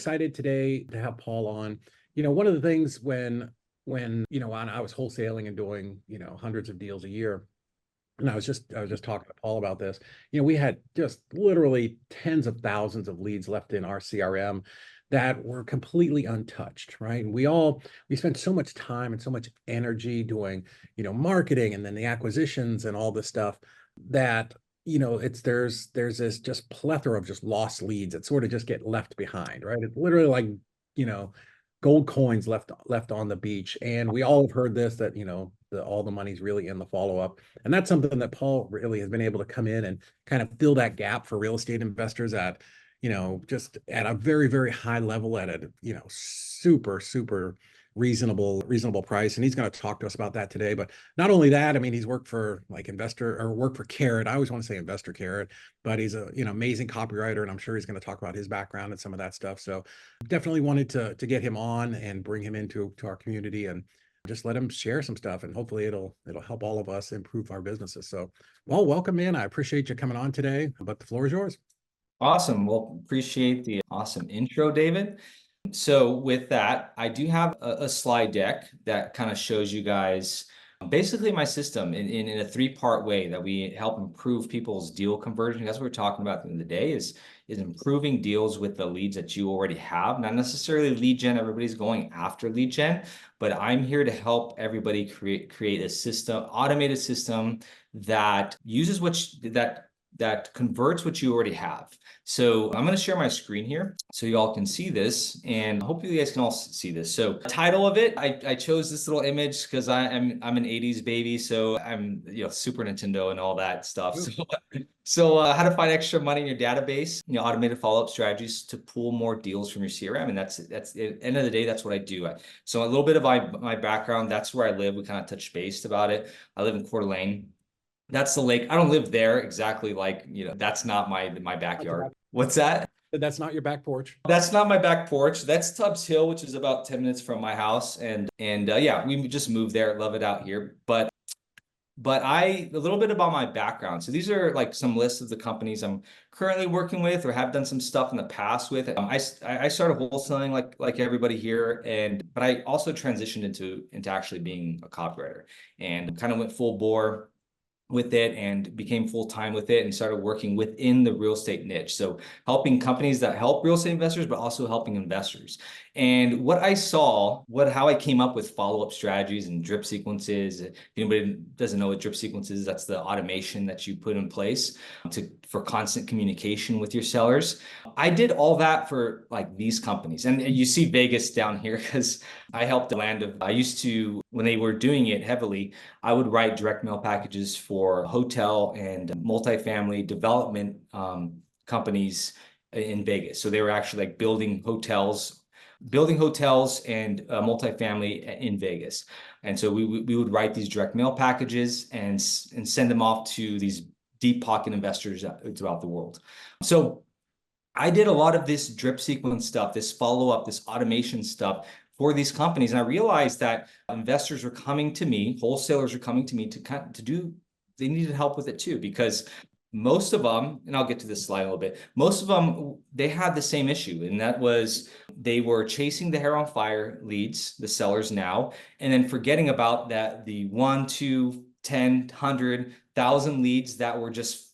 excited today to have Paul on. One of the things when I was wholesaling and doing, hundreds of deals a year, and I was just talking to Paul about this. We had just literally tens of thousands of leads left in our CRM that were completely untouched, right? And we spent so much time and so much energy doing, marketing and then the acquisitions and all this stuff that there's this just plethora of just lost leads that sort of just get left behind, right? It's literally like, you know, gold coins left on the beach. And we all have heard this, that all the money's really in the follow-up. And that's something that Paul really has been able to come in and kind of fill that gap for real estate investors at, just at a very, very high level, at a, super, super reasonable price. And he's going to talk to us about that today. But not only that, I mean, he's worked for worked for Carrot. I always want to say Investor Carrot, but he's a amazing copywriter, and I'm sure he's going to talk about his background and some of that stuff. So definitely wanted to get him on and bring him into our community and just let him share some stuff, and hopefully it'll help all of us improve our businesses. So, well, welcome in. I appreciate you coming on today, but the floor is yours. Awesome. Well, appreciate the awesome intro, David. So with that, I do have a slide deck that kind of shows you guys basically my system in a three-part way that we help improve people's deal conversion. That's what we're talking about at the end of the day is improving deals with the leads that you already have. Not necessarily lead gen. Everybody's going after lead gen, but I'm here to help everybody create a system, automated system that uses that converts what you already have. So I'm going to share my screen here so you all can see this, and hopefully you guys can all see this. So title of it, I chose this little image because I'm an 80s baby, so I'm Super Nintendo and all that stuff. So how to find extra money in your database, automated follow-up strategies to pull more deals from your CRM. And that's at the end of the day, that's what I do. So a little bit of my background, that's where I live. We kind of touched base about it. I live in Coeur d'Alene. That's the lake. I don't live there exactly, that's not my backyard. What's that? That's not your back porch. That's not my back porch. That's Tubbs Hill, which is about 10 minutes from my house. And yeah, we just moved there. Love it out here. But a little bit about my background. So these are like some lists of the companies I'm currently working with or have done some stuff in the past with. I started wholesaling like everybody here, but I also transitioned into actually being a copywriter and kind of went full bore with it and became full-time with it and started working within the real estate niche. So helping companies that help real estate investors, but also helping investors. And what I saw, how I came up with follow-up strategies and drip sequences. If anybody doesn't know what drip sequences, that's the automation that you put in place for constant communication with your sellers. I did all that for like these companies. And you see Vegas down here because I helped I used to, when they were doing it heavily, I would write direct mail packages for hotel and multifamily development companies in Vegas. So they were actually like building hotels and multifamily in Vegas. And so we would write these direct mail packages and send them off to these deep pocket investors throughout the world. So I did a lot of this drip sequence stuff, this follow-up, this automation stuff for these companies. And I realized that investors are coming to me, wholesalers are coming to me they needed help with it too, because most of them, and I'll get to this slide a little bit, most of them, they had the same issue. And that was they were chasing the hair on fire leads, the sellers now, and then forgetting about the 1, 2, 10, 100,000 leads that were just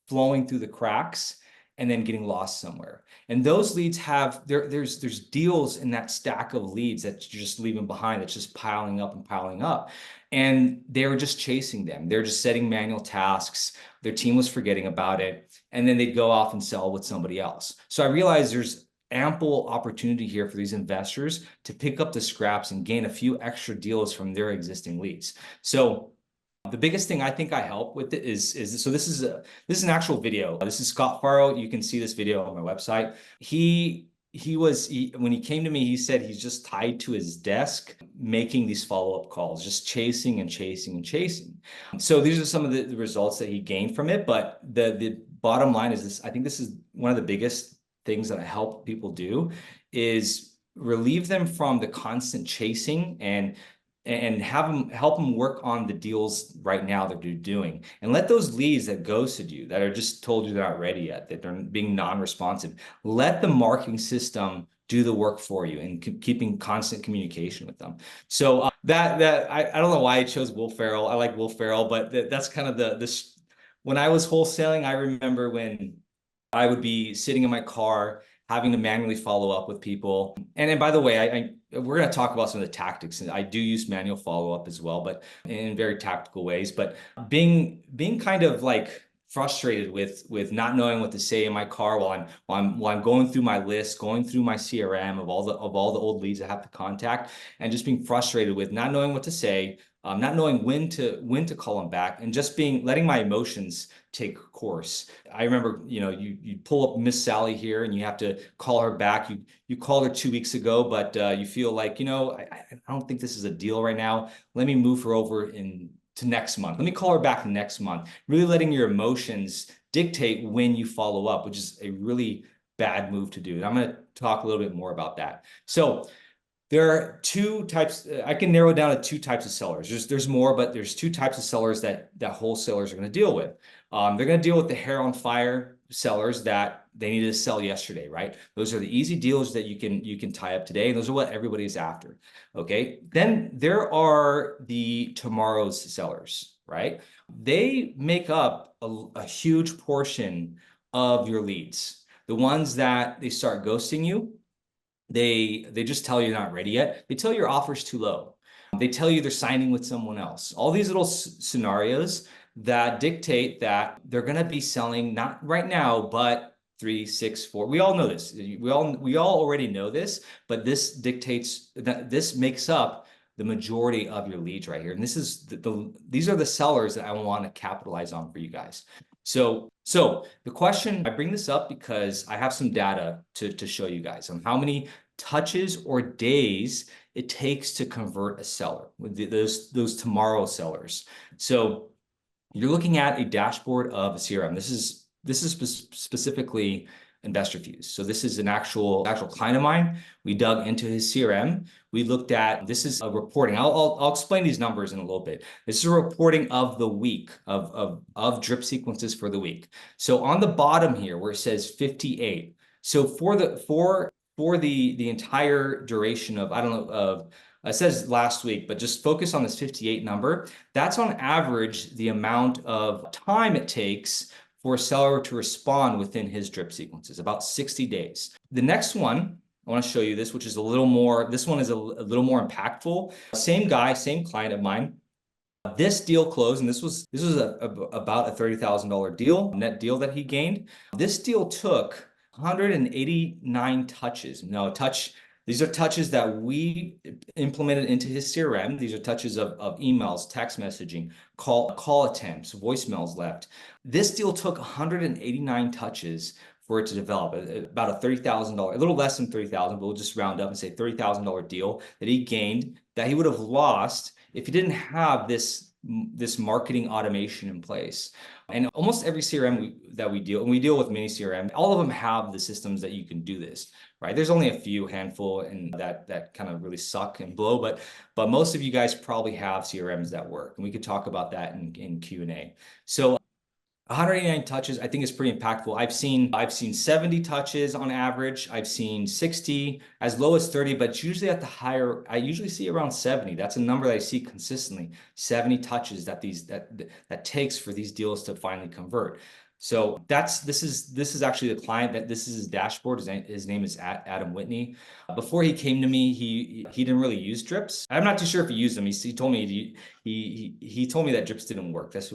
flowing through the cracks and then getting lost somewhere. And those leads there's deals in that stack of leads that you're just leaving behind, that's just piling up and piling up. And they were just chasing them. They're just setting manual tasks. Their team was forgetting about it. And then they'd go off and sell with somebody else. So I realized there's ample opportunity here for these investors to pick up the scraps and gain a few extra deals from their existing leads. So the biggest thing I think I help with it is so this is an actual video. This is Scott Farrow. You can see this video on my website. When he came to me, he said he's just tied to his desk making these follow-up calls, just chasing and chasing and chasing. So these are some of the results that he gained from it. But the bottom line is this: I think this is one of the biggest things that I help people do is relieve them from the constant chasing and and help them work on the deals right now that they're doing, and let those leads that ghosted you, that are just told you they're not ready yet, that they're being non-responsive, let the marketing system do the work for you, and keeping constant communication with them. So I don't know why I chose Will Ferrell. I like Will Ferrell, but that's kind of this. When I was wholesaling, I remember when I would be sitting in my car having to manually follow up with people. And by the way, we're going to talk about some of the tactics, and I do use manual follow up as well, but in very tactical ways. But being kind of like frustrated with not knowing what to say in my car while I'm going through my list, going through my CRM of all the old leads I have to contact, and just being frustrated with not knowing what to say, not knowing when to call them back, and just letting my emotions take course. I remember, you pull up Miss Sally here, and you have to call her back. You called her 2 weeks ago, but you feel like, I don't think this is a deal right now. Let me move her over to next month. Let me call her back next month. Really letting your emotions dictate when you follow up, which is a really bad move to do. And I'm going to talk a little bit more about that. So there are two types. I can narrow down to two types of sellers. There's more, but there's two types of sellers that wholesalers are going to deal with. They're going to deal with the hair on fire sellers that they need to sell yesterday, right? Those are the easy deals that you can tie up today, and those are what everybody's after. Okay. Then there are the tomorrow's sellers, right? They make up a huge portion of your leads. The ones that they start ghosting you, they just tell you you're not ready yet. They tell you your offer's too low. They tell you they're signing with someone else. All these little scenarios that dictate that they're going to be selling, not right now, but 3, 6, 4. We all know this. We all already know this, but this dictates that this makes up the majority of your leads right here. And this is these are the sellers that I want to capitalize on for you guys. So the question, I bring this up because I have some data to show you guys on how many touches or days it takes to convert a seller with those tomorrow sellers. So you're looking at a dashboard of a CRM. This is specifically InvestorFuse. So this is an actual client of mine. We dug into his CRM. We looked at, this is a reporting. I'll explain these numbers in a little bit. This is a reporting of the week of drip sequences for the week. So on the bottom here where it says 58. So for the entire duration of, I don't know, it says last week, but just focus on this 58 number. That's on average the amount of time it takes for a seller to respond within his drip sequences, about 60 days. The next one, I want to show you this, which is this one is a little more impactful. Same guy, same client of mine. This deal closed, and this was about a $30,000 deal, net deal that he gained. This deal took 189 touches. Now, these are touches that we implemented into his CRM. These are touches of emails, text messaging, call attempts, voicemails left. This deal took 189 touches for it to develop, about a $30,000, a little less than 30,000, but we'll just round up and say $30,000 deal that he gained, that he would have lost if he didn't have this marketing automation in place. And almost every CRM that we deal with many CRM, all of them have the systems that you can do this, right? There's only a handful and that kind of really suck and blow, but most of you guys probably have CRMs that work, and we could talk about that in Q&A. So 189 touches, I think, is pretty impactful. I've seen 70 touches on average. I've seen 60, as low as 30, but usually at the higher, I usually see around 70. That's a number that I see consistently. 70 touches that takes for these deals to finally convert. So this is actually the client, this is his dashboard. His name is Adam Whitney. Before he came to me, he didn't really use drips. I'm not too sure if he used them. He told me he told me that drips didn't work. That's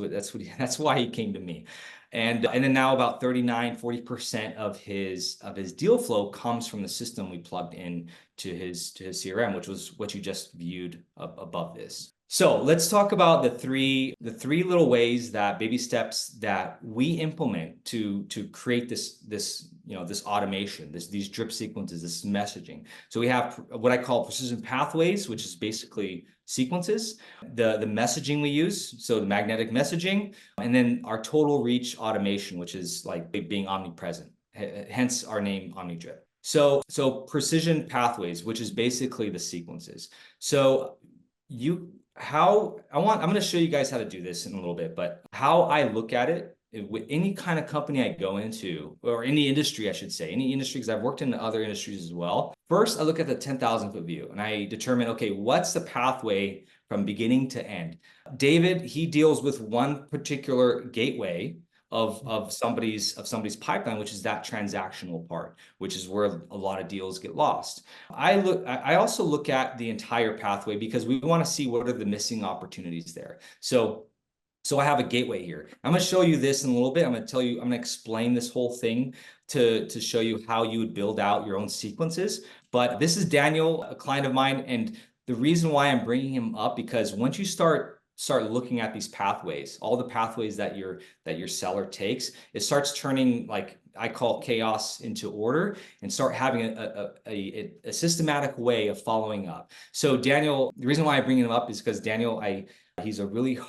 why he came to me. And then now about 40% of his deal flow comes from the system we plugged in to his CRM, which was what you just viewed above this. So let's talk about the three little ways, that baby steps that we implement to create this automation, these drip sequences, this messaging. So we have what I call precision pathways, which is basically sequences, the messaging we use, so the magnetic messaging, and then our total reach automation, which is like being omnipresent, hence our name OmniDrip. So precision pathways, which is basically the sequences. So I'm going to show you guys how to do this in a little bit, but how I look at it with any kind of company I go into, or any industry, I should say, any industry, because I've worked in other industries as well. First, I look at the 10,000-foot view and I determine, okay, what's the pathway from beginning to end? David, he deals with one particular gateway of somebody's pipeline, which is that transactional part, which is where a lot of deals get lost. I also look at the entire pathway because we want to see what are the missing opportunities there. So I have a gateway here. I'm going to show you this in a little bit. I'm going to explain this whole thing to show you how you would build out your own sequences. But this is Daniel, a client of mine, and the reason why I'm bringing him up, because once you start looking at these pathways, all the pathways that your seller takes, it starts turning, like I call, chaos into order, and start having a systematic way of following up. So Daniel, the reason why I bring him up is because Daniel, he's a really,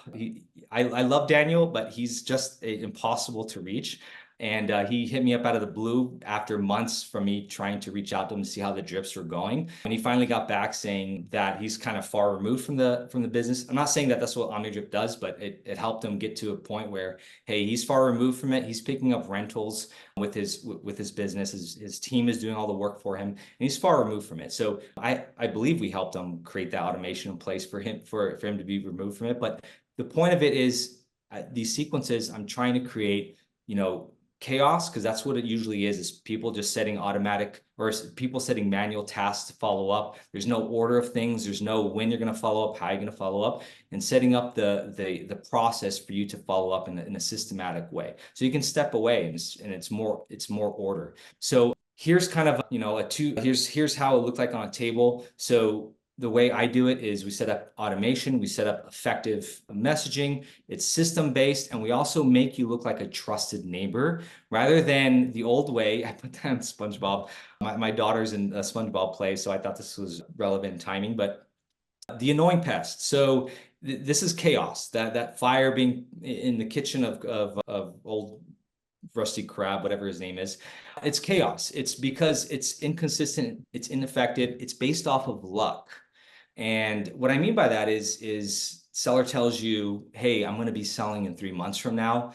I love Daniel, but he's just impossible to reach. And he hit me up out of the blue after months from me trying to reach out to him to see how the drips were going. And he finally got back saying that he's kind of far removed from the business. I'm not saying that that's what OmniDrip does, but it helped him get to a point where, hey, he's far removed from it. He's picking up rentals with his business. His team is doing all the work for him, and he's far removed from it. So I believe we helped him create the automation in place for him to be removed from it. But the point of it is, these sequences I'm trying to create, chaos, because that's what it usually is people just setting automatic, or people setting manual tasks to follow up. There's no order of things. There's no when you're going to follow up, how you're going to follow up, and setting up the process for you to follow up in a systematic way. So you can step away and it's more order. So here's kind of, here's how it looked like on a table. So the way I do it is we set up automation, we set up effective messaging, it's system-based, and we also make you look like a trusted neighbor rather than the old way. I put down SpongeBob. My daughter's in a SpongeBob play, so I thought this was relevant timing, but the annoying pest. So this is chaos, that fire being in the kitchen of old Rusty Crab, whatever his name is. It's chaos. It's because it's inconsistent, it's ineffective, it's based off of luck. And what I mean by that is seller tells you, hey, I'm going to be selling in 3 months from now.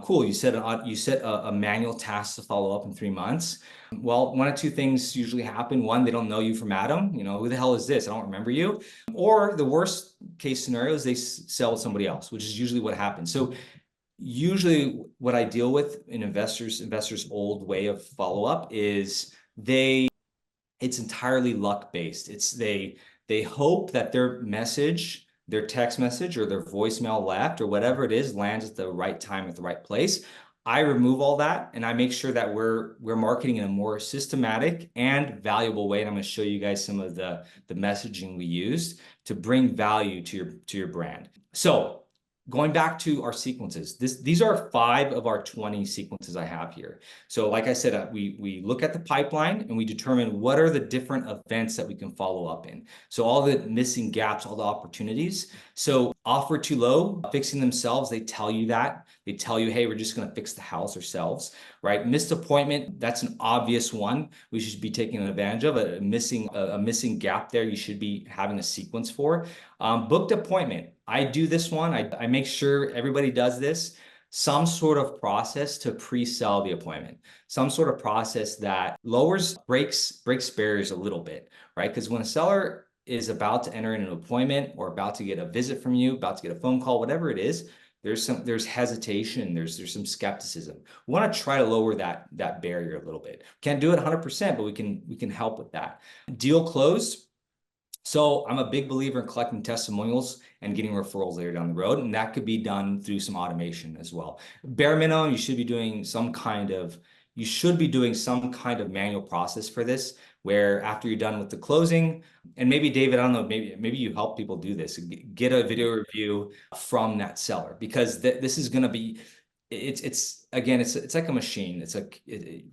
Cool. You set a manual task to follow up in 3 months. Well, one of two things usually happen. One, they don't know you from Adam. Who the hell is this? I don't remember you. Or the worst case scenario is they sell with somebody else, which is usually what happens. So usually what I deal with in investors' old way of follow up is it's entirely luck based. They hope that their message, their text message or their voicemail left or whatever it is lands at the right time at the right place. I remove all that and I make sure that we're marketing in a more systematic and valuable way. And I'm going to show you guys some of the messaging we used to bring value to your brand. So going back to our sequences, these are 5 of our 20 sequences I have here. So like I said, we look at the pipeline and we determine what are the different events that we can follow up in. So all the missing gaps, all the opportunities. So offer too low, fixing themselves, they tell you that. They tell you, hey, we're just going to fix the house ourselves, right? Missed appointment, that's an obvious one we should be taking advantage of. A missing gap there you should be having a sequence for. Booked appointment. I do this one. I make sure everybody does this. Some sort of process to pre-sell the appointment. Some sort of process that breaks barriers a little bit, right? Because when a seller is about to enter in an appointment or about to get a visit from you, about to get a phone call, whatever it is, there's hesitation, there's some skepticism. We want to try to lower that barrier a little bit. Can't do it 100%, but we can help with that. Deal closed. So I'm a big believer in collecting testimonials and getting referrals later down the road, and that could be done through some automation as well. Bare minimum, you should be doing some kind of manual process for this, where after you're done with the closing, and maybe David, I don't know, maybe you help people do this, get a video review from that seller, because this is going to be, it's like a machine. It's like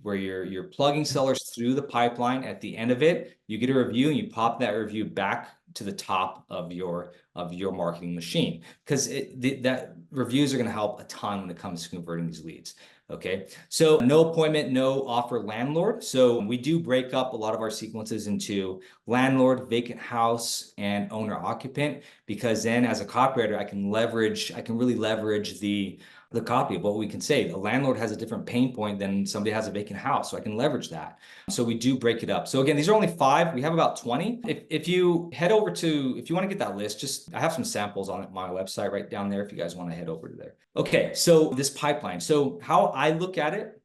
where you're plugging sellers through the pipeline. At the end of it, you get a review and you pop that review back to the top of your marketing machine, because that reviews are going to help a ton when it comes to converting these leads. Okay, so no appointment, no offer landlord. So we do break up a lot of our sequences into landlord, vacant house, and owner occupant, because then as a copywriter, I can really leverage the copy of what we can say. A landlord has a different pain point than somebody has a vacant house, so I can leverage that. So we do break it up. So again, these are only 5. We have about 20. If you head over to, if you want to get that list, just I have some samples on my website right down there if you guys want to head over to there. Okay, so this pipeline. So how I look at it,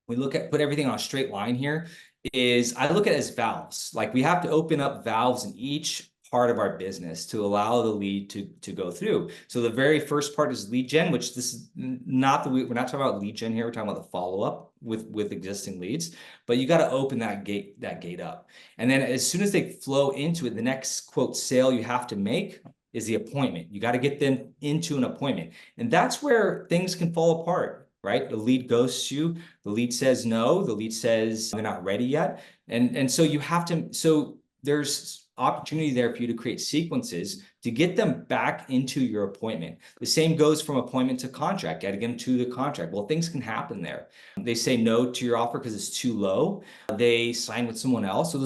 put everything on a straight line here, is I look at it as valves. Like we have to open up valves in each part of our business to allow the lead to go through. So the very first part is lead gen, which this is not we're not talking about lead gen here. We're talking about the follow-up with existing leads, but you got to open that gate up. And then as soon as they flow into it, the next quote sale you have to make is the appointment. You got to get them into an appointment. And that's where things can fall apart, right? The lead ghosts you, the lead says no, the lead says they're not ready yet. And so you have to, so there's opportunity there for you to create sequences to get them back into your appointment. The same goes from appointment to contract, got to get them to the contract. Well, things can happen there. They say no to your offer because it's too low. They sign with someone else. So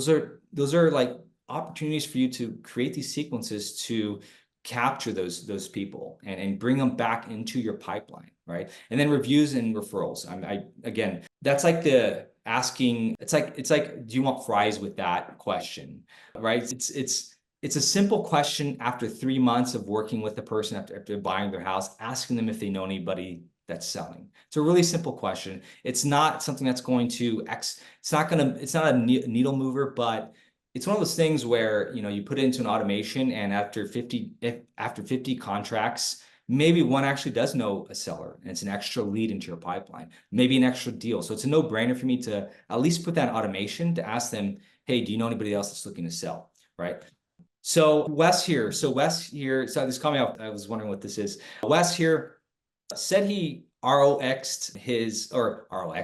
those are like opportunities for you to create these sequences to capture those people and bring them back into your pipeline, right? And then reviews and referrals. Again, that's like the asking, it's like, do you want fries with that question, right? It's a simple question after 3 months of working with the person after buying their house, asking them if they know anybody that's selling. It's a really simple question. It's not something that's going to, it's not a needle mover, but it's one of those things where, you know, you put it into an automation and after 50 contracts, maybe one actually does know a seller and it's an extra lead into your pipeline, maybe an extra deal. So it's a no-brainer for me to at least put that in automation to ask them, hey, do you know anybody else that's looking to sell, right? So Wes here, so this coming up, I was wondering what this is. Wes here said he ROX'd his ROI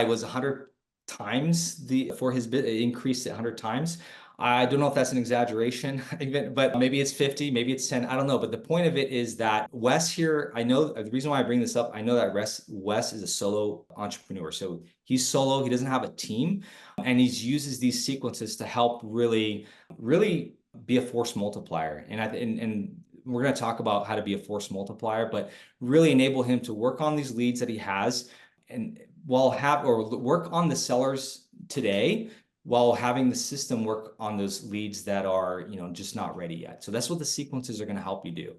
was 100 times for his bid, increased it 100 times. I don't know if that's an exaggeration, but maybe it's 50, maybe it's 10, I don't know. But the point of it is that Wes here, I know the reason why I bring this up, I know that Wes is a solo entrepreneur. So he's solo, he doesn't have a team, and he uses these sequences to help really be a force multiplier. And we're going to talk about how to be a force multiplier, but really enable him to work on these leads that he has and work on the sellers today while having the system work on those leads that are, you know, just not ready yet. So that's what the sequences are going to help you do.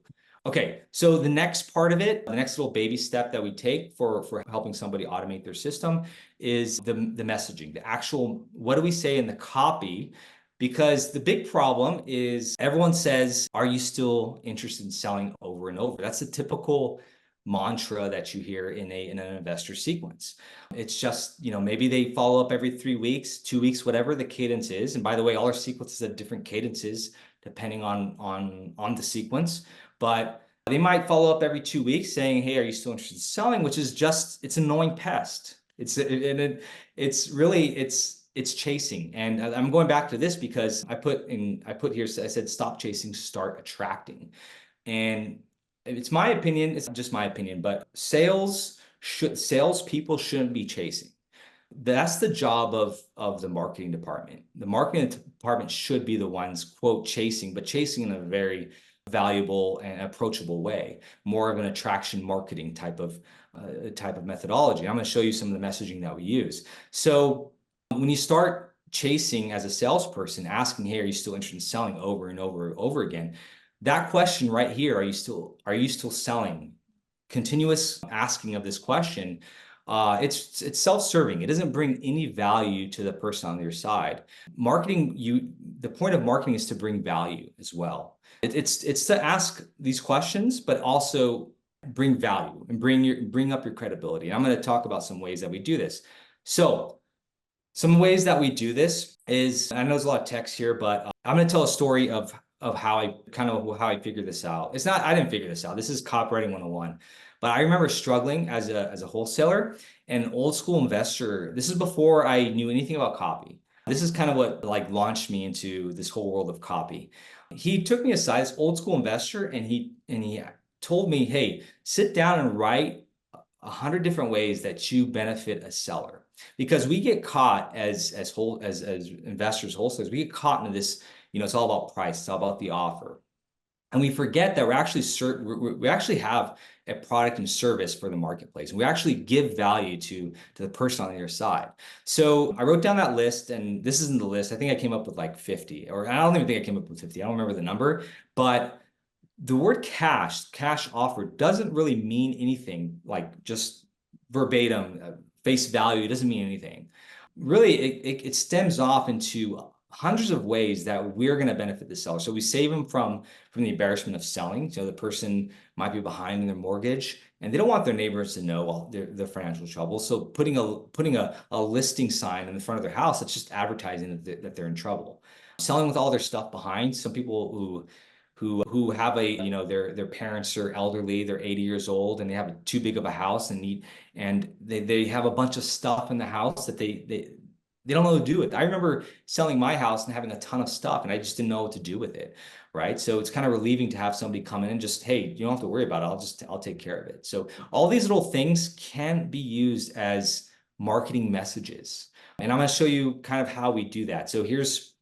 Okay, so the next part of it, the next little baby step that we take for helping somebody automate their system is the messaging, the actual, what do we say in the copy? Because the big problem is everyone says, are you still interested in selling over and over? That's a typical mantra that you hear in an investor sequence. It's just, you know, maybe they follow up every 3 weeks, 2 weeks, whatever the cadence is. And by the way, all our sequences have different cadences depending on the sequence. But they might follow up every 2 weeks saying, hey, are you still interested in selling? Which is just, it's an annoying pest. It's chasing. And I'm going back to this because I put here, I said, stop chasing, start attracting. And it's my opinion, it's just my opinion, but salespeople shouldn't be chasing. That's the job of the marketing department. The marketing department should be the ones, quote, chasing, but chasing in a very valuable and approachable way, more of an attraction marketing type of methodology. I'm going to show you some of the messaging that we use. So when you start chasing as a salesperson, asking, hey, are you still interested in selling over and over and over again? That question right here, are you still selling? Continuous asking of this question, it's self-serving. It doesn't bring any value to the person on your side. The point of marketing is to bring value as well. It's to ask these questions, but also bring value and bring up your credibility. And I'm going to talk about some ways that we do this. So some ways that we do this is, I know there's a lot of text here, but I'm going to tell a story of how I figured this out. I didn't figure this out. This is copywriting 101. But I remember struggling as a wholesaler, an old school investor. This is before I knew anything about copy. This is kind of what like launched me into this whole world of copy. He took me aside, this old school investor, and he told me, hey, sit down and write 100 different ways that you benefit a seller, because we get caught as investors, wholesalers, we get caught into this, it's all about price, it's all about the offer. And we forget that we actually have a product and service for the marketplace. We actually give value to the person on the other side. So I wrote down that list, and this isn't the list. I think I came up with like 50, or I don't even think I came up with 50. I don't remember the number, but the word cash offer doesn't really mean anything like just verbatim, face value. It doesn't mean anything. Really, it stems off into hundreds of ways that we're going to benefit the seller. So we save them from the embarrassment of selling. So the person might be behind in their mortgage, and they don't want their neighbors to know all their financial trouble. So putting a listing sign in the front of their house, that's just advertising that they're in trouble. Selling with all their stuff behind. Some people who have their parents are elderly, they're 80 years old, and they have too big of a house and they have a bunch of stuff in the house that they don't know what to do with. I remember selling my house and having a ton of stuff, and I just didn't know what to do with it, right? So it's kind of relieving to have somebody come in and just, hey, you don't have to worry about it. I'll take care of it. So all these little things can be used as marketing messages. And I'm going to show you kind of how we do that. So here's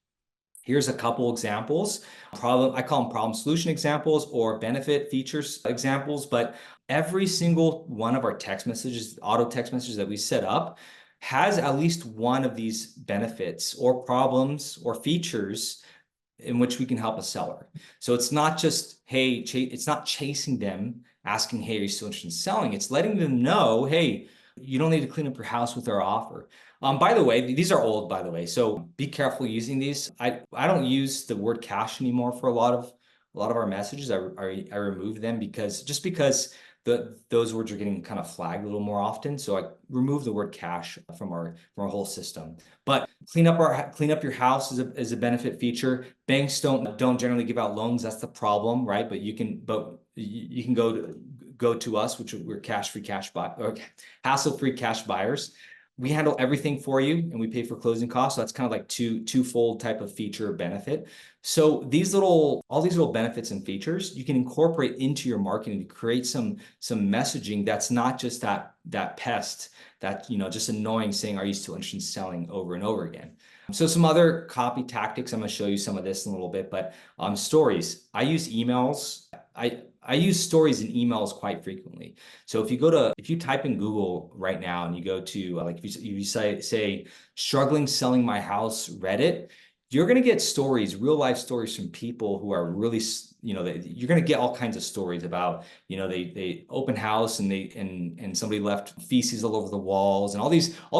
a couple examples. I call them problem solution examples or benefit features examples, but every single one of our text messages, auto text messages that we set up, has at least one of these benefits or problems or features in which we can help a seller. So it's not just, hey, it's not chasing them, asking, hey, are you still interested in selling? It's letting them know, hey, you don't need to clean up your house with our offer. By the way, these are old, by the way, so be careful using these. I don't use the word cash anymore for a lot of our messages. I remove them because those words are getting kind of flagged a little more often. So I remove the word cash from our whole system. But clean up your house is a benefit feature. Banks don't generally give out loans. That's the problem, right? But you can go to us, which we're hassle-free cash buyers. We handle everything for you, and we pay for closing costs. So that's kind of like twofold type of feature or benefit. So all these little benefits and features you can incorporate into your marketing to create some messaging that's not just that pest that just annoying saying, "Are you still interested in selling?" over and over again. So some other copy tactics. I'm going to show you some of this in a little bit, but stories. I use emails. I use stories and emails quite frequently. So if you type in Google right now and you go to like if you say struggling selling my house Reddit, you're going to get stories, real life stories from people who are really, you're going to get all kinds of stories about, they open house and somebody left feces all over the walls and all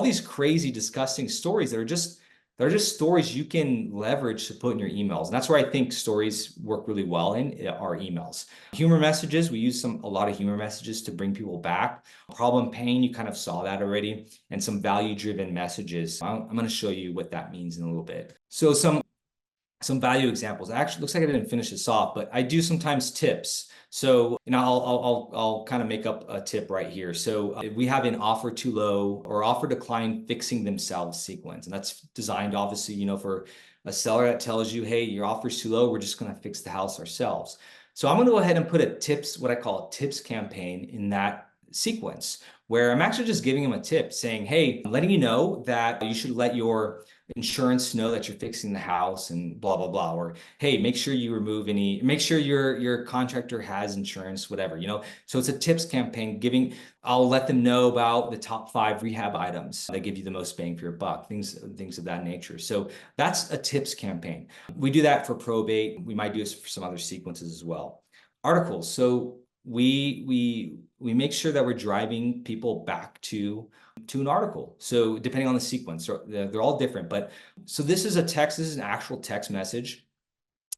these crazy, disgusting stories that are just stories you can leverage to put in your emails. And that's where I think stories work really well in our emails. Humor messages, we use a lot of humor messages to bring people back. Problem pain, you kind of saw that already. And some value-driven messages. I'm going to show you what that means in a little bit. So some value examples. Actually, looks like I didn't finish this off, but I do sometimes tips. So, I'll kind of make up a tip right here. So we have an offer too low or offer decline fixing themselves sequence. And that's designed obviously, for a seller that tells you, hey, your offer's too low. We're just going to fix the house ourselves. So I'm going to go ahead and put what I call a tips campaign in that sequence, where I'm actually just giving them a tip saying, hey, I'm letting you know that you should let your insurance know that you're fixing the house and blah, blah, blah. Or, hey, make sure your contractor has insurance, whatever, So it's a tips campaign I'll let them know about the top 5 rehab items that give you the most bang for your buck, things of that nature. So that's a tips campaign. We do that for probate. We might do this for some other sequences as well. Articles. So we make sure that we're driving people back to an article. So depending on the sequence, they're all different. But so this is an actual text message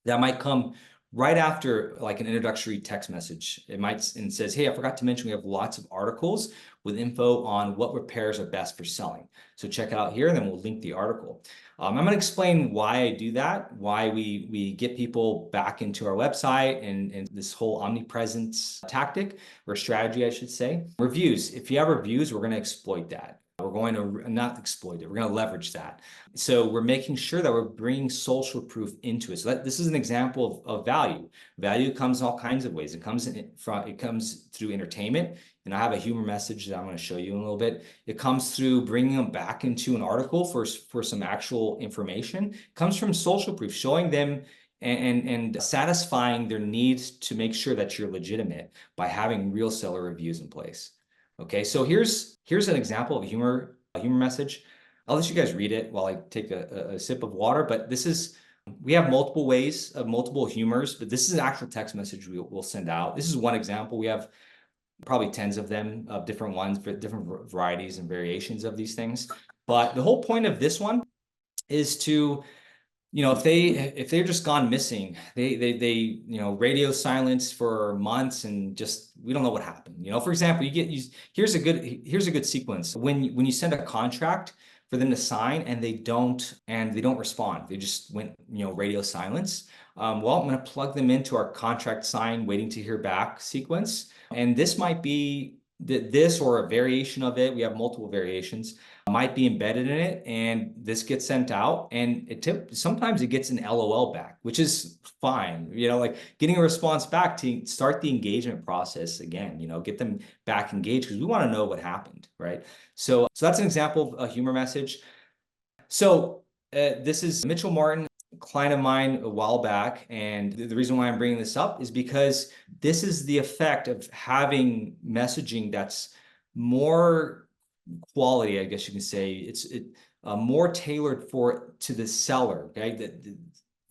that might come right after like an introductory text message. It says, hey, I forgot to mention we have lots of articles with info on what repairs are best for selling. So check it out here, and then we'll link the article. I'm going to explain why I do that, why we get people back into our website and this whole omnipresence tactic or strategy, I should say. Reviews. If you have reviews, we're going to exploit that. We're going to not exploit it. We're going to leverage that. So we're making sure that we're bringing social proof into it. So this is an example of value. Value comes in all kinds of ways. It comes through entertainment, and I have a humor message that I'm going to show you in a little bit. It comes through bringing them back into an article for some actual information. It comes from social proof, showing them and satisfying their needs to make sure that you're legitimate by having real seller reviews in place. Okay, so here's an example of a humor message. I'll let you guys read it while I take a sip of water, but this is, we have multiple ways of multiple humors, but this is an actual text message we'll send out. This is one example. We have probably tens of them, of different ones, for different varieties and variations of these things. But the whole point of this one is to, if they're just gone missing, they radio silence for months and just, we don't know what happened. For example, here's a good sequence. When you send a contract for them to sign and they don't respond, they just went radio silence. Well, I'm going to plug them into our contract sign, waiting to hear back sequence, and this might be this or a variation of it. We have multiple variations, might be embedded in it, and this gets sent out, and sometimes it gets an LOL back, which is fine. Like getting a response back to start the engagement process again. Get them back engaged, because we want to know what happened, right? So that's an example of a humor message. So this is Mitchell Martin, a client of mine a while back, and the reason why I'm bringing this up is because this is the effect of having messaging that's more quality, I guess you can say. It's more tailored to the seller. Okay,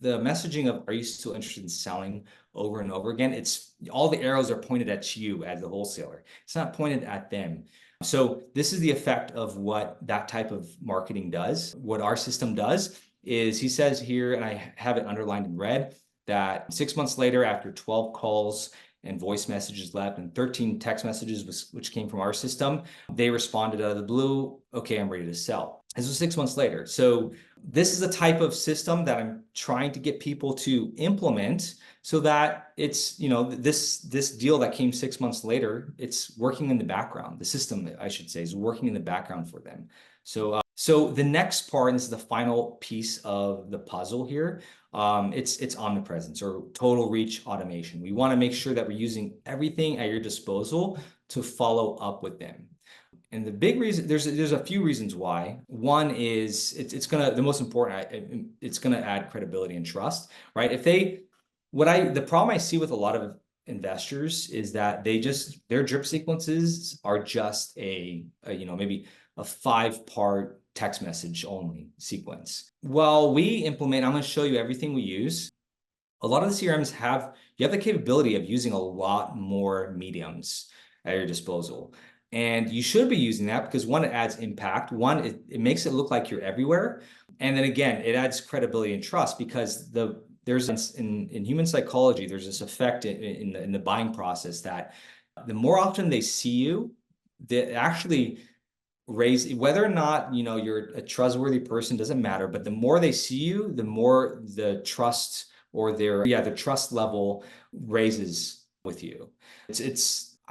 the messaging of, are you still interested in selling, over and over again, it's all the arrows are pointed at you as the wholesaler. It's not pointed at them. So this is the effect of what that type of marketing does. What our system does is, he says here, and I have it underlined in red, that 6 months later, after 12 calls and voice messages left and 13 text messages, which came from our system, they responded out of the blue, okay, I'm ready to sell. This was 6 months later. So this is the type of system that I'm trying to get people to implement, so that it's, this deal that came 6 months later, it's working in the background. The system, I should say, is working in the background for them. So the next part, and this is the final piece of the puzzle here, it's omnipresence, or total reach automation. We want to make sure that we're using everything at your disposal to follow up with them. And the big reason, there's a few reasons why. One is the most important, it's gonna add credibility and trust, right? The problem I see with a lot of investors is that their drip sequences are just maybe a 5-part text message only sequence. Well, we implement, I'm going to show you everything we use. A lot of the CRMs you have the capability of using a lot more mediums at your disposal. And you should be using that because, one, it adds impact. One, it makes it look like you're everywhere. And then again, it adds credibility and trust, because in human psychology, there's this effect in the buying process that the more often they see you, they actually raise, whether or not you're a trustworthy person, doesn't matter, but the more they see you, the more the trust, or the trust level raises with you.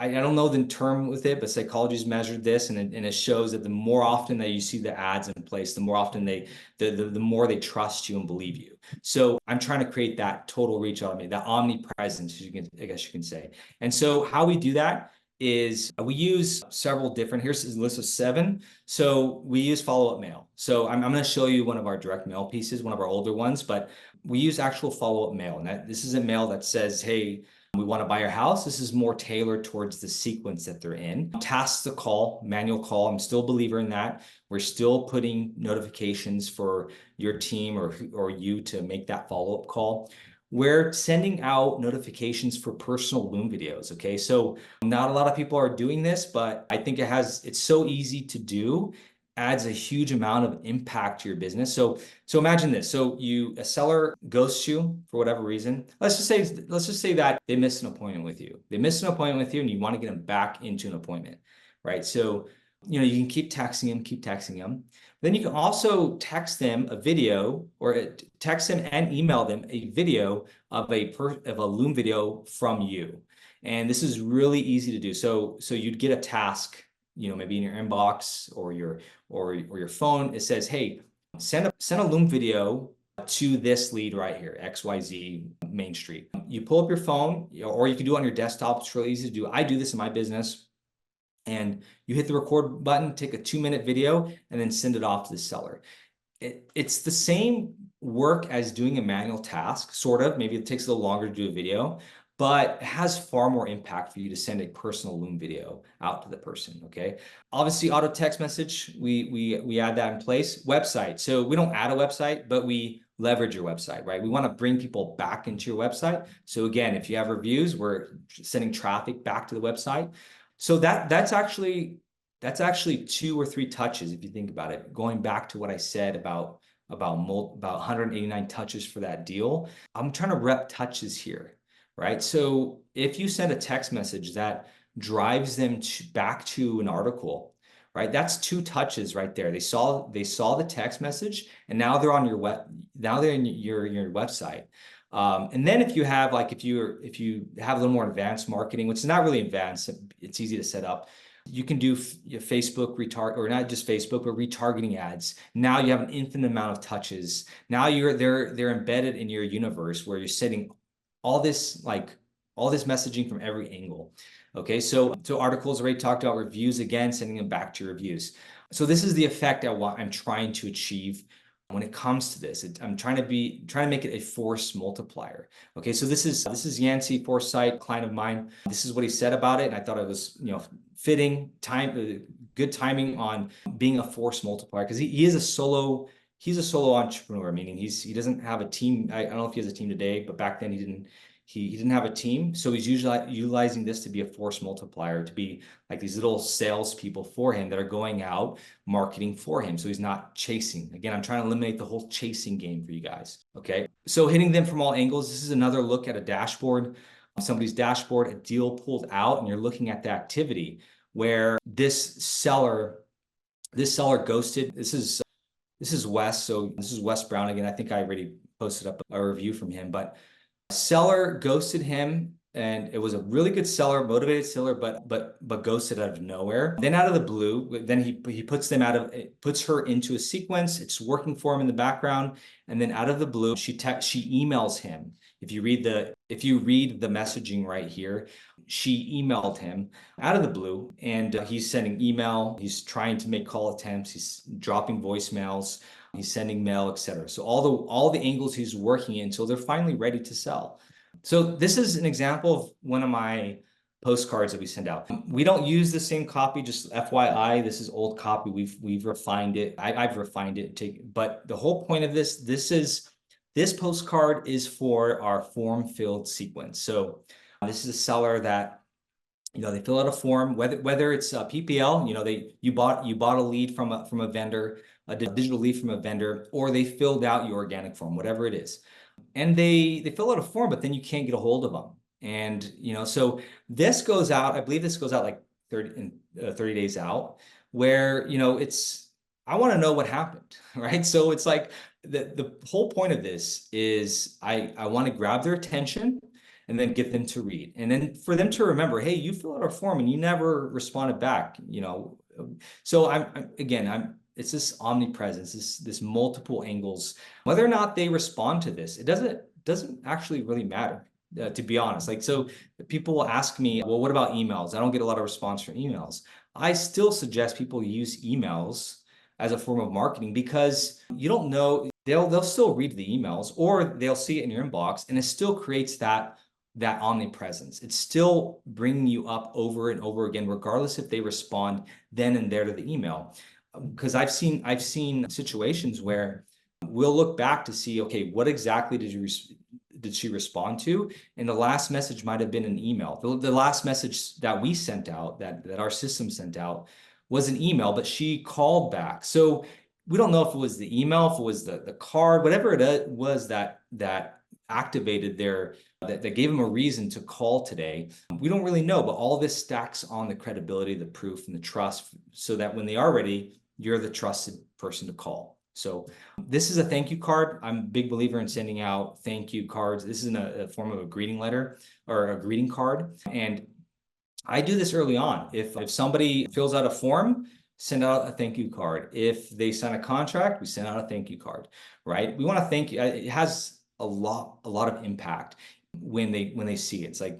I don't know the term with it, but psychology's measured this, and it shows that the more often that you see the ads in place, the more often the more they trust you and believe you. So I'm trying to create that total reach automation, that omnipresence, I guess you can say. And so how we do that is we use several different, here's a list of 7. So we use follow-up mail. So I'm going to show you one of our direct mail pieces, one of our older ones, but we use actual follow-up mail. And this is a mail that says, hey, we want to buy your house. This is more tailored towards the sequence that they're in. Tasks to call, manual call. I'm still a believer in that. We're still putting notifications for your team or you to make that follow-up call. We're sending out notifications for personal Loom videos. Okay, so not a lot of people are doing this, but I think it's so easy to do, adds a huge amount of impact to your business. So imagine this. So a seller ghosts you for whatever reason. Let's just say that they missed an appointment with you. They missed an appointment with you, and you want to get them back into an appointment, right? So, you can keep texting them. Then you can also text them a video, or text them and email them a video of a Loom video from you. And this is really easy to do. So you'd get a task, maybe in your inbox or your phone. It says, hey, send a Loom video to this lead right here, XYZ Main Street. You pull up your phone, or you can do it on your desktop. It's really easy to do. I do this in my business. and you hit the record button, take a 2-minute video, and then send it off to the seller. It's the same work as doing a manual task, sort of. Maybe it takes a little longer to do a video, but it has far more impact for you to send a personal Loom video out to the person, okay? Obviously, auto text message, we add that in place. Website, so we don't add a website, but we leverage your website, right? We want to bring people back into your website. So again, if you have reviews, we're sending traffic back to the website. So that's actually 2 or 3 touches if you think about it. Going back to what I said about 189 touches for that deal, I'm trying to rep touches here, right? So if you send a text message that drives them back to an article, right? That's 2 touches right there. They saw the text message, and now they're on your now they're in your website. And then if you have if you have a little more advanced marketing, which is not really advanced, it's easy to set up. You can do Facebook retarget, or not just Facebook, but retargeting ads. Now you have an infinite amount of touches. Now they're embedded in your universe where you're setting all this messaging from every angle. Okay, so articles already talked about, reviews again, sending them back to your reviews. So this is the effect I'm trying to achieve when it comes to this. I'm trying to make it a force multiplier. Okay, so this is Yancey Foresight, client of mine. This is what he said about it, and I thought it was fitting good timing on being a force multiplier, because he's a solo entrepreneur, meaning he doesn't have a team. I don't know if he has a team today, but back then he didn't have a team. So he's usually utilizing this to be a force multiplier, to be like these little salespeople for him that are going out marketing for him. So he's not chasing. Again, I'm trying to eliminate the whole chasing game for you guys. Okay. So hitting them from all angles. This is another look at a dashboard, somebody's dashboard, a deal pulled out, and you're looking at the activity where this seller ghosted. This is Wes. So this is Wes Brown again. I think I already posted up a review from him, but seller ghosted him, and it was a really good seller, motivated seller, but ghosted out of nowhere. Then out of the blue, then he puts her into a sequence. It's working for him in the background, and then out of the blue, she emails him. If you read the messaging right here, she emailed him out of the blue, and he's sending email. He's trying to make call attempts. He's dropping voicemails. He's sending mail, etc. So all the angles he's working in until they're finally ready to sell. So this is an example of one of my postcards that we send out. We don't use the same copy, just FYI. This is old copy. We've refined it. I've refined it. But the whole point of this postcard is for our form filled sequence. So this is a seller that they fill out a form, whether it's a PPL, you bought a lead from a vendor, a digital lead from a vendor, or they filled out your organic form, whatever it is. And they fill out a form, but then you can't get a hold of them. And, so this goes out, I believe this goes out like 30 days out, where, I want to know what happened, right? So it's like the whole point of this is I want to grab their attention and then get them to read. And then for them to remember, hey, you filled out a form and you never responded back, So it's this omnipresence, this multiple angles. Whether or not they respond to this, it doesn't actually really matter, to be honest. So people will ask me, well, what about emails? I don't get a lot of response from emails. I still suggest people use emails as a form of marketing, because you don't know, they'll still read the emails, or they'll see it in your inbox, and it still creates that omnipresence. It's still bringing you up over and over again, regardless if they respond then and there to the email. Because I've seen situations where we'll look back to see, okay, what exactly did she respond to? And the last message might have been an email. The last message that we sent out, that our system sent out, was an email, but she called back. So we don't know if it was the email, if it was the card, whatever it was that activated that gave them a reason to call today. We don't really know, but all this stacks on the credibility, the proof, and the trust, so that when they are ready, you're the trusted person to call. So this is a thank you card. I'm a big believer in sending out thank you cards. This is in a form of a greeting letter or a greeting card. And I do this early on. If somebody fills out a form, send out a thank you card. If they sign a contract, we send out a thank you card, right? We want to thank you. It has a lot of impact when they see it. It's like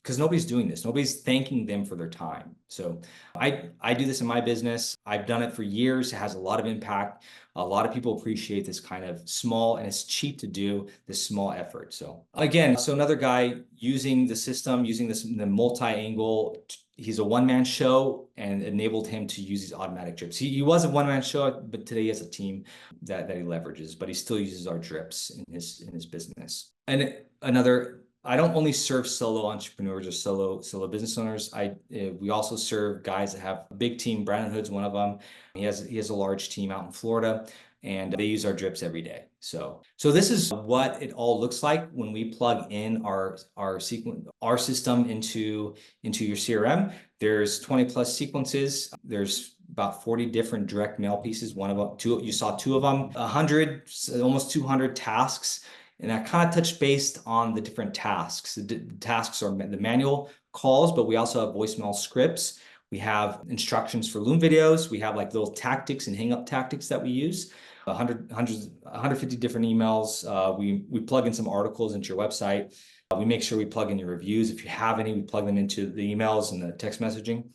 because nobody's doing this. Nobody's thanking them for their time. So I do this in my business. I've done it for years. It has a lot of impact. A lot of people appreciate this kind of small, and it's cheap to do this small effort. So again, so another guy using the system, using this the multi-angle, he's a one-man show, and enabled him to use these automatic drips. He was a one-man show, but today he has a team that he leverages, but he still uses our drips in his business. And another, I don't only serve solo entrepreneurs or solo business owners. We also serve guys that have a big team. Brandon Hood's one of them. He has a large team out in Florida, and they use our drips every day. So this is what it all looks like when we plug in our system into your CRM. There's 20 plus sequences. There's about 40 different direct mail pieces. One of them, two, you saw two of them, 100, almost 200 tasks. And I kind of touched based on the different tasks. The tasks are the manual calls, but we also have voicemail scripts. We have instructions for Loom videos. We have like little tactics and hang up tactics that we use. 150 different emails. We plug in some articles into your website. We make sure we plug in your reviews. If you have any, we plug them into the emails and the text messaging.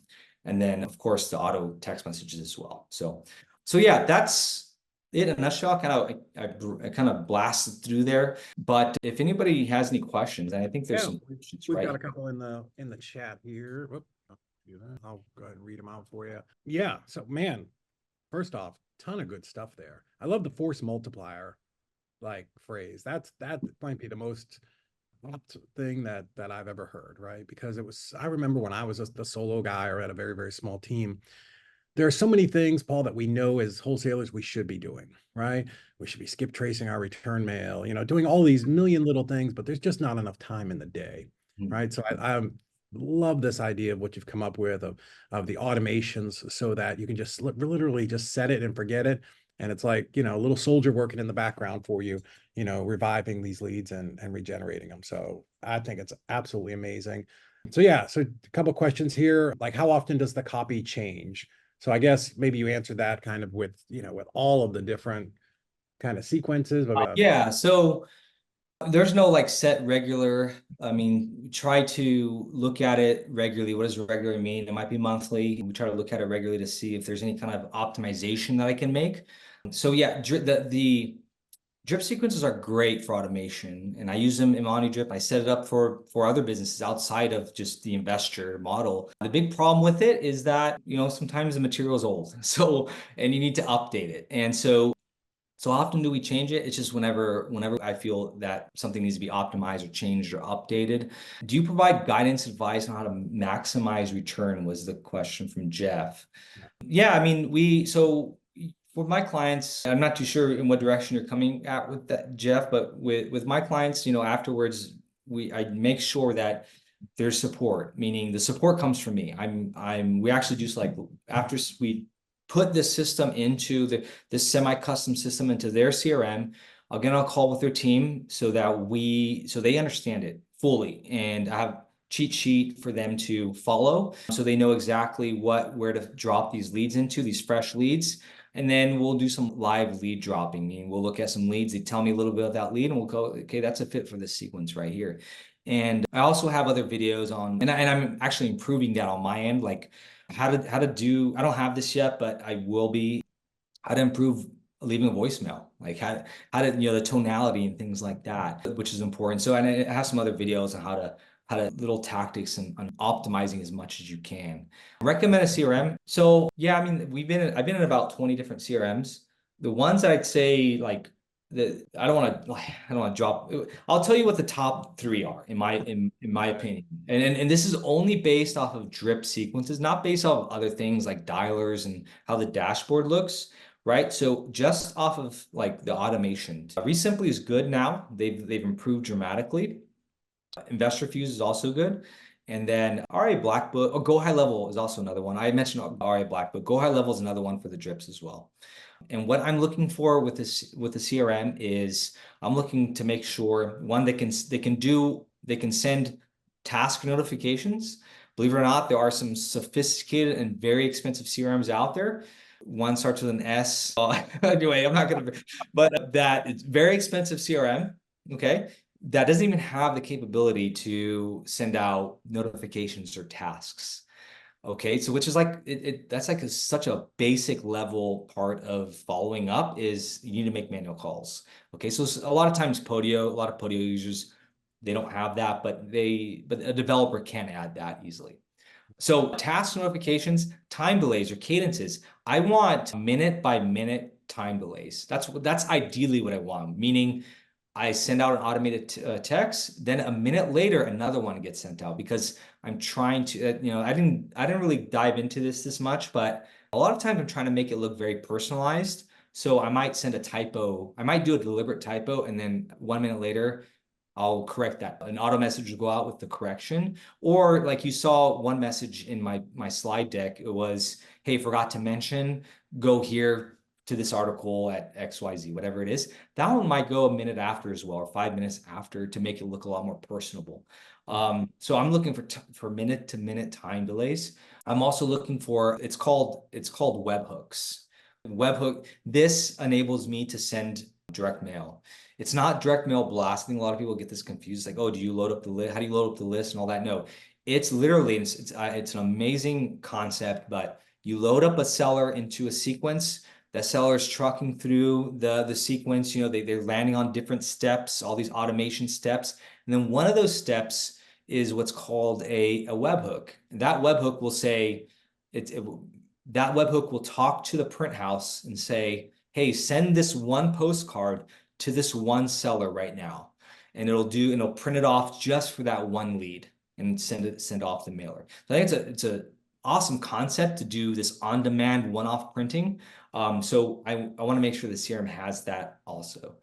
And then of course the auto text messages as well. So yeah, that's in a nutshell. I kind of blasted through there, but if anybody has any questions, and I think there's some questions, we've got a couple in the chat here. Whoop, I'll go ahead and read them out for you. Yeah. So man, first off, ton of good stuff there. I love the force multiplier like phrase. That might be the most thing that I've ever heard, right? Because I remember when I was the solo guy or at a very, very small team, there are so many things, Paul, that we know as wholesalers we should be doing, right? We should be skip tracing our return mail, doing all these million little things, but there's just not enough time in the day, right? So I love this idea of what you've come up with of the automations so that you can just literally just set it and forget it. And it's like, a little soldier working in the background for you, reviving these leads and regenerating them. So I think it's absolutely amazing. So yeah, so a couple of questions here, like how often does the copy change? So I guess maybe you answered that kind of with, with all of the different kind of sequences. But yeah, so there's no like set regular. I mean, try to look at it regularly. What does regular mean? It might be monthly. We try to look at it regularly to see if there's any kind of optimization that I can make. So yeah, the drip sequences are great for automation, and I use them in OmniDrip. I set it up for other businesses outside of just the investor model. The big problem with it is that, sometimes the material is old. So, and you need to update it. And so often do we change it? It's just whenever I feel that something needs to be optimized or changed or updated. Do you provide guidance, advice on how to maximize return, was the question from Jeff. Yeah, I mean, so for my clients, I'm not too sure in what direction you're coming at with that, Jeff, but with my clients, afterwards, I make sure that there's support, meaning the support comes from me. We actually just like, after we put this system into this semi-custom system into their CRM, I'll get on a call with their team so they understand it fully. And I have cheat sheet for them to follow so they know exactly where to drop these leads into, these fresh leads. And then we'll do some live lead dropping. Meaning we'll look at some leads. They tell me a little bit about that lead, and we'll go, okay, that's a fit for this sequence right here. And I also have other videos on, and I'm actually improving that on my end, like how to do. I don't have this yet, but I will be. How to improve leaving a voicemail, like how to the tonality and things like that, which is important. So, and I have some other videos on how to little tactics and on optimizing as much as you can. I recommend a CRM. So yeah, I mean, I've been in about 20 different CRMs. The ones that I'd say like I don't want to drop. I'll tell you what the top three are in my opinion. And this is only based off of drip sequences, not based off of other things like dialers and how the dashboard looks. Right. So just off of like the automation, Resimply is good now. They've improved dramatically. Investor Fuse is also good. And then RA Black Book, or Go High Level is also another one. I mentioned RA Black Book. Go High Level is another one for the drips as well. And what I'm looking for with the CRM is I'm looking to make sure, one, they can send task notifications. Believe it or not, there are some sophisticated and very expensive CRMs out there. One starts with an S. Anyway, I'm not going to, but that it's very expensive CRM. Okay. that doesn't even have the capability to send out notifications or tasks. Okay, so which is like that's like such a basic level part of following up is you need to make manual calls. Okay, so a lot of times Podio, a lot of Podio users, they don't have that, but a developer can add that easily. So task notifications, time delays or cadences. I want minute by minute time delays. That's ideally what I want, meaning I send out an automated text, then a minute later another one gets sent out because I'm trying to, I didn't really dive into this much, but a lot of times I'm trying to make it look very personalized. So I might send a typo, I might do a deliberate typo, and then 1 minute later I'll correct that. An auto message will go out with the correction. Or like you saw one message in my slide deck, it was, hey, forgot to mention, go here to this article at XYZ, whatever it is. That one might go a minute after as well, or 5 minutes after to make it look a lot more personable. So I'm looking for minute to minute time delays. I'm also looking for, it's called webhooks. Webhook, this enables me to send direct mail. It's not direct mail blasting. A lot of people get this confused, like, oh, do you load up the list? How do you load up the list and all that? No, it's literally, it's an amazing concept, but you load up a seller into a sequence. That seller is trucking through the sequence. They're landing on different steps, all these automation steps. And then one of those steps is what's called a webhook. That webhook will say, that webhook will talk to the print house and say, hey, send this one postcard to this one seller right now. And it'll print it off just for that one lead and send off the mailer. So I think it's a awesome concept to do this on-demand one-off printing. So I want to make sure the CRM has that also.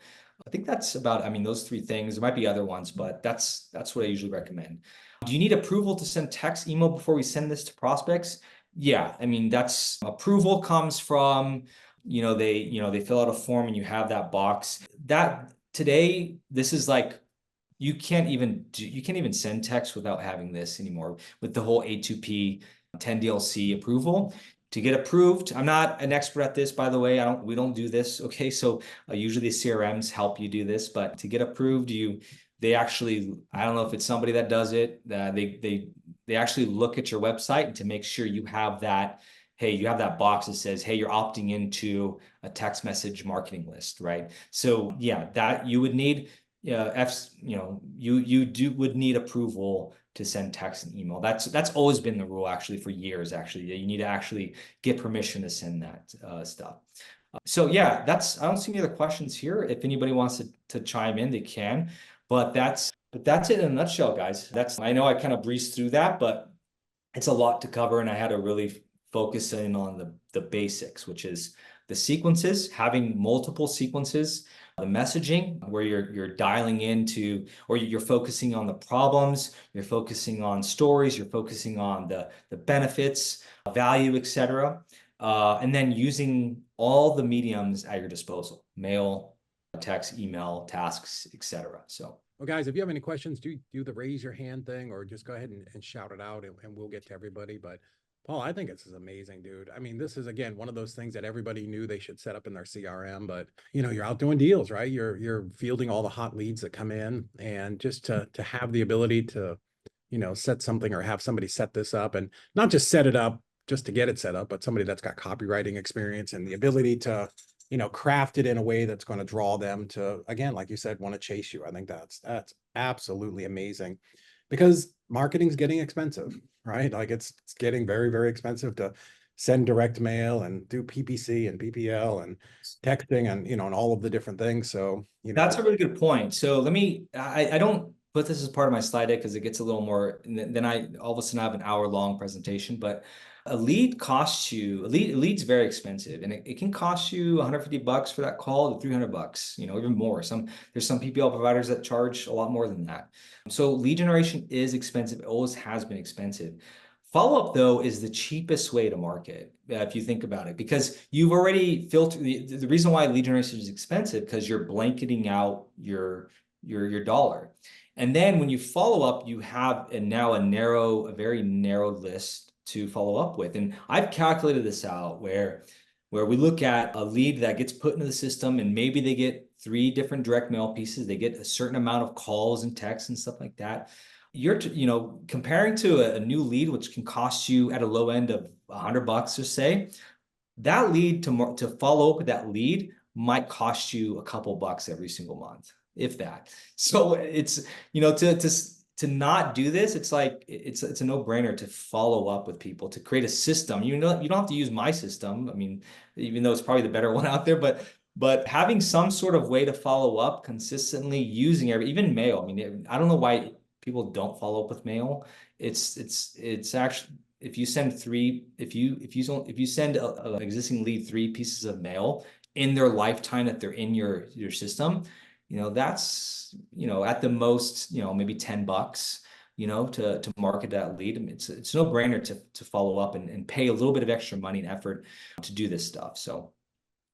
I think that's about, I mean, those three things. There might be other ones, but that's what I usually recommend. Do you need approval to send text email before we send this to prospects? Yeah, I mean, that's approval comes from, they fill out a form and you have that box. That today, this is like you can't even send text without having this anymore with the whole A2P 10DLC approval. To get approved, I'm not an expert at this, by the way. We don't do this. Okay, so usually the CRMs help you do this, but to get approved, they actually, I don't know if it's somebody that does it. They actually look at your website to make sure you have that. Hey, you have that box that says, hey, you're opting into a text message marketing list, right? So yeah, that you would need, would need approval to send text and email. That's always been the rule actually for years. Actually, you need to actually get permission to send that stuff. So yeah, I don't see any other questions here. If anybody wants to chime in, they can. But that's it in a nutshell, guys. I know I kind of breezed through that, but it's a lot to cover, and I had to really focus in on the basics, which is the sequences, having multiple sequences, the messaging where you're dialing into, or you're focusing on the problems, you're focusing on stories, you're focusing on the benefits, value, etc. And then using all the mediums at your disposal: mail, text, email, tasks, etc. So. Well, guys, if you have any questions, do the raise your hand thing, or just go ahead and shout it out, and we'll get to everybody. But Paul, I think this is amazing, dude. I mean, this is, again, one of those things that everybody knew they should set up in their CRM, but you're out doing deals, right? You're fielding all the hot leads that come in, and just to have the ability to, set something or have somebody set this up, and not just set it up just to get it set up, but somebody that's got copywriting experience and the ability to, craft it in a way that's going to draw them to, again, like you said, want to chase you. I think that's absolutely amazing, because marketing's getting expensive, right? Like it's getting very, very expensive to send direct mail and do PPC and PPL and texting and, and all of the different things. So, That's a really good point. So I don't put this as part of my slide deck because it gets a little more, then I all of a sudden have an hour-long presentation, but a lead's very expensive, and it can cost you $150 for that call to $300, even more. There's some PPL providers that charge a lot more than that. So lead generation is expensive. It always has been expensive. Follow-up, though, is the cheapest way to market, if you think about it, because you've already filtered. The reason why lead generation is expensive, because you're blanketing out your dollar. And then when you follow up, you have a very narrow list to follow up with. And I've calculated this out where we look at a lead that gets put into the system, and maybe they get 3 different direct mail pieces. They get a certain amount of calls and texts and stuff like that. You're, comparing to a new lead, which can cost you at a low end of $100, just say, that lead to follow up with that lead might cost you a couple bucks every single month, if that. So it's, to not do this, it's like it's a no-brainer to follow up with people, to create a system. You don't have to use my system. I mean, even though it's probably the better one out there, but having some sort of way to follow up consistently using even mail. I mean, I don't know why people don't follow up with mail. It's actually, if you send an existing lead 3 pieces of mail in their lifetime that they're in your system, that's, at the most, maybe $10, to market that lead. I mean, it's no brainer to follow up and pay a little bit of extra money and effort to do this stuff. So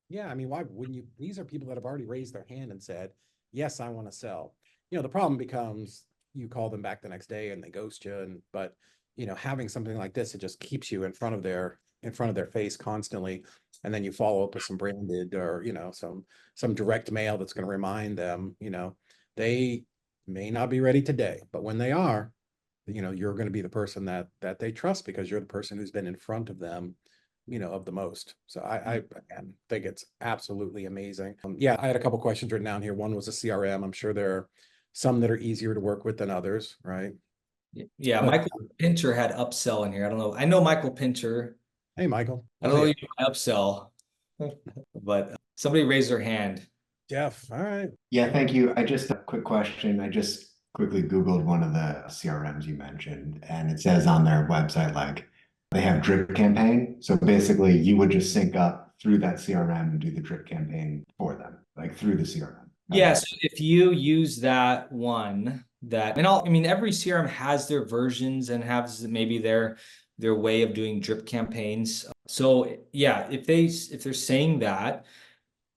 Yeah, I mean, why wouldn't you? These are people that have already raised their hand and said, yes, I want to sell. The problem becomes you call them back the next day and they ghost you. But having something like this, it just keeps you in front of their face constantly. And then you follow up with some branded or, some direct mail that's going to remind them, they may not be ready today, but when they are, you're going to be the person that they trust because you're the person who's been in front of them of the most. So I again think it's absolutely amazing. Yeah, I had a couple questions written down here. One was a CRM. I'm sure there are some that are easier to work with than others, right? yeah, But Michael Pinter had upsell in here. I don't know. I know Michael Pinter. hey, Michael, I we'll don't know see you. if you upsell, but somebody raised their hand. Jeff. All right. Yeah, thank you. I just a quick question. I just quickly Googled one of the CRMs you mentioned, and it says on their website, like they have drip campaign. So basically you would just sync up through that CRM and do the drip campaign for them, like through the CRM. Yes, if you use that one, every CRM has their versions and has maybe their way of doing drip campaigns. So yeah, if they're saying that,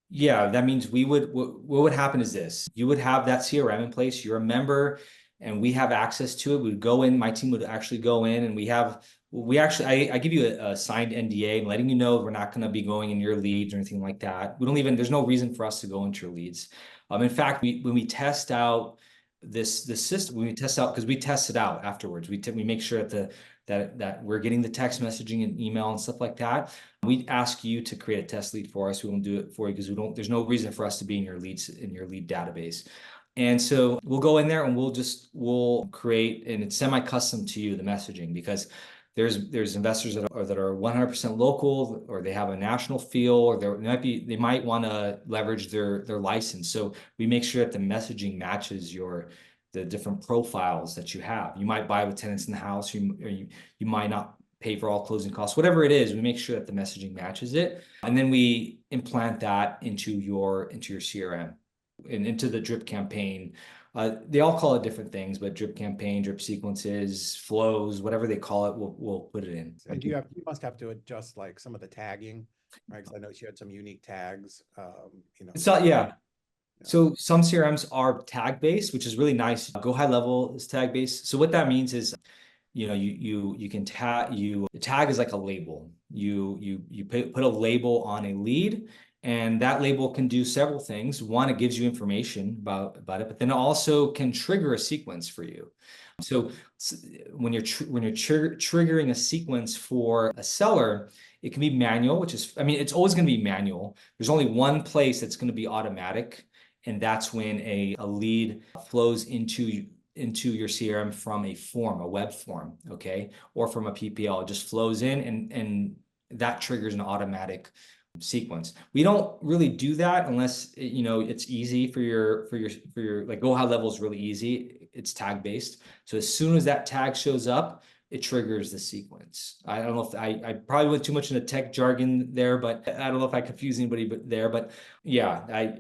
yeah, that means what would happen is this. You would have that CRM in place. You're a member and we have access to it. We would go in, my team would actually go in and I give you a signed NDA letting you know we're not going to be going in your leads or anything like that. There's no reason for us to go into your leads. In fact, when we test out this system, because we test it out afterwards, we make sure that we're getting the text messaging and email and stuff like that. We ask you to create a test lead for us. We won't do it for you because there's no reason for us to be in your lead database. And so we'll go in there and we'll create, and it's semi-custom to you, the messaging, because there's investors that are 100% local, or they have a national feel, or they might want to leverage their license. So we make sure that the messaging matches the different profiles that you have. You might buy with tenants in the house, or you might not pay for all closing costs, whatever it is. We make sure that the messaging matches it, and then we implant that into your CRM and into the drip campaign. They all call it different things, but drip campaign, drip sequences, flows, whatever they call it, we'll put it in. And you must have to adjust like some of the tagging, right? Because I know she had some unique tags. So yeah. So some CRMs are tag based, which is really nice. Go High Level is tag based. So what that means is, you can tag is like a label. You put a label on a lead, and that label can do several things. One, it gives you information about it, but then it also can trigger a sequence for you. So when you're triggering a sequence for a seller, it can be manual, it's always going to be manual. There's only one place that's going to be automatic, and that's when a lead flows into your CRM from a web form, okay, or from a PPL. It just flows in, and that triggers an automatic sequence. We don't really do that unless it's easy for your like Go High Level is really easy. It's tag based. So as soon as that tag shows up, it triggers the sequence. I don't know if I probably went too much into tech jargon there, but I don't know if I confused anybody but yeah,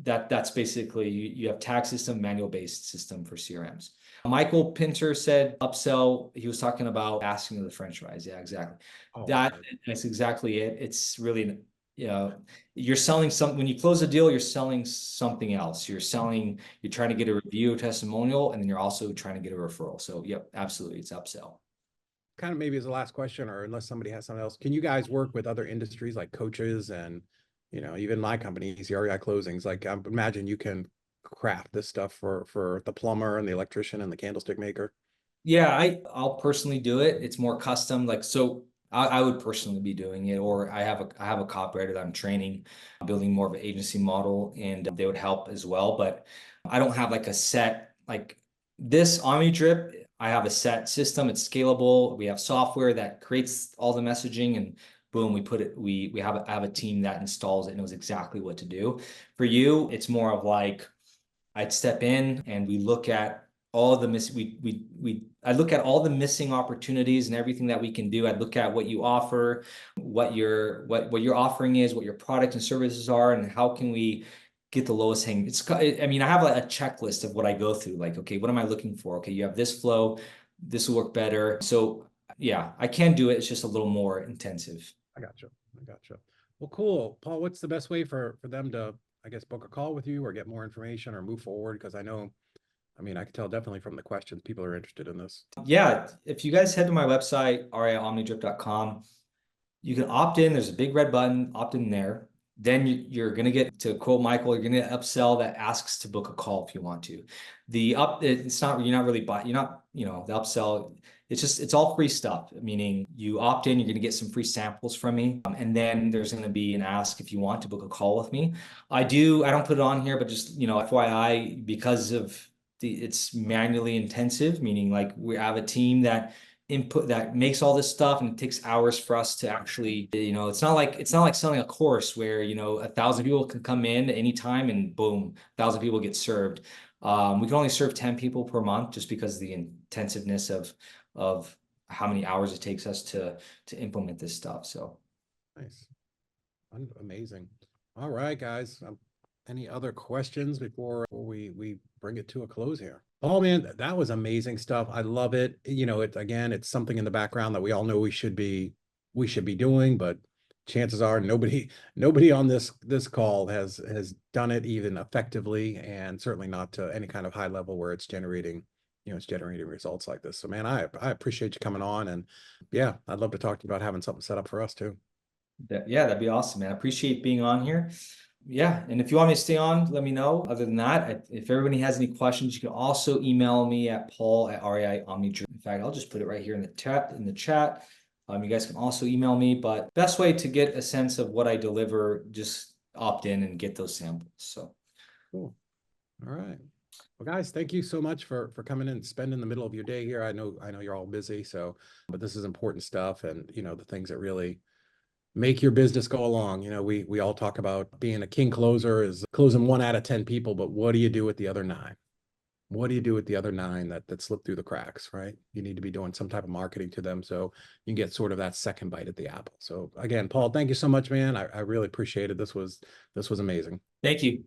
that's basically, you have tag system, manual based system for CRMs. Michael Pinter said upsell. He was talking about asking of the French fries. Yeah, exactly. Oh, That's exactly it. It's really, you're selling something. When you close a deal, you're selling something else. You're trying to get a review, a testimonial, and then you're also trying to get a referral. So yep, absolutely, it's upsell. kind of maybe as the last question, or unless somebody has something else, can you guys work with other industries like coaches and you know, even my company, Easy REI Closings, like I imagine you can craft this stuff for the plumber and the electrician and the candlestick maker. Yeah, I'll personally do it. It's more custom. Like, so I would personally be doing it, or I have a copywriter that I'm training, building more of an agency model, and they would help as well. But I don't have like a set, like this Omni Drip. I have a set system. It's scalable. We have software that creates all the messaging, and boom, we put it. We have I have a team that installs it, knows exactly what to do. For you, it's more of like I'd step in and we look at all the I look at all the missing opportunities and everything that we can do. I'd look at what you offer, what your offering is, what your products and services are, and how can we get the lowest hanging. I mean, I have like a checklist of what I go through. Like, okay, what am I looking for? Okay, you have this flow, this will work better. So yeah, I can do it. It's just a little more intensive. I got you. I got you. Well, cool. Paul, what's the best way for them to, I guess, book a call with you or get more information or move forward? Because I know, I mean, I can tell definitely from the questions, people are interested in this. Yeah, if you guys head to my website, reiomnidrip.com, you can opt in. There's a big red button, opt in there. Then you're going to get, to quote Michael, you're going to upsell that asks to book a call if you want to. It's not, you're not really buying, you're not, you know, the upsell, it's all free stuff, meaning you opt in, you're going to get some free samples from me. And then there's going to be an ask if you want to book a call with me. I don't put it on here, but just, you know, FYI, because of it's manually intensive, meaning like we have a team that makes all this stuff, and it takes hours for us to actually, you know, it's not like selling a course where, you know, 1,000 people can come in at any time and boom, 1,000 people get served. We can only serve 10 people per month just because of the intensiveness of how many hours it takes us to implement this stuff. So Nice. Amazing. All right, guys. Any other questions before we bring it to a close here? Oh man, that was amazing stuff. I love it. You know, it's something in the background that we all know we should be doing, but chances are nobody on this call has done it even effectively, and certainly not to any kind of high level where it's generating, you know, it's generating results like this. So man, I appreciate you coming on, and yeah, I'd love to talk to you about having something set up for us too. yeah, that'd be awesome, man. I appreciate being on here. Yeah, and if you want me to stay on, let me know. Other than that, if everybody has any questions, you can also email me at paul@reiomnidrip. In fact, I'll just put it right here in the chat. You guys can also email me, but best way to get a sense of what I deliver, just opt in and get those samples. So Cool. All right. Well, guys, thank you so much for coming in and spending the middle of your day here. I know you're all busy, so, but this is important stuff, and you know, the things that really make your business go along. You know, we all talk about being a king closer is closing 1 out of 10 people, but what do you do with the other 9? What do you do with the other 9 that slipped through the cracks, right? You need to be doing some type of marketing to them so you get sort of that second bite at the apple. So again, Paul, thank you so much, man. I really appreciate it. This was amazing. thank you.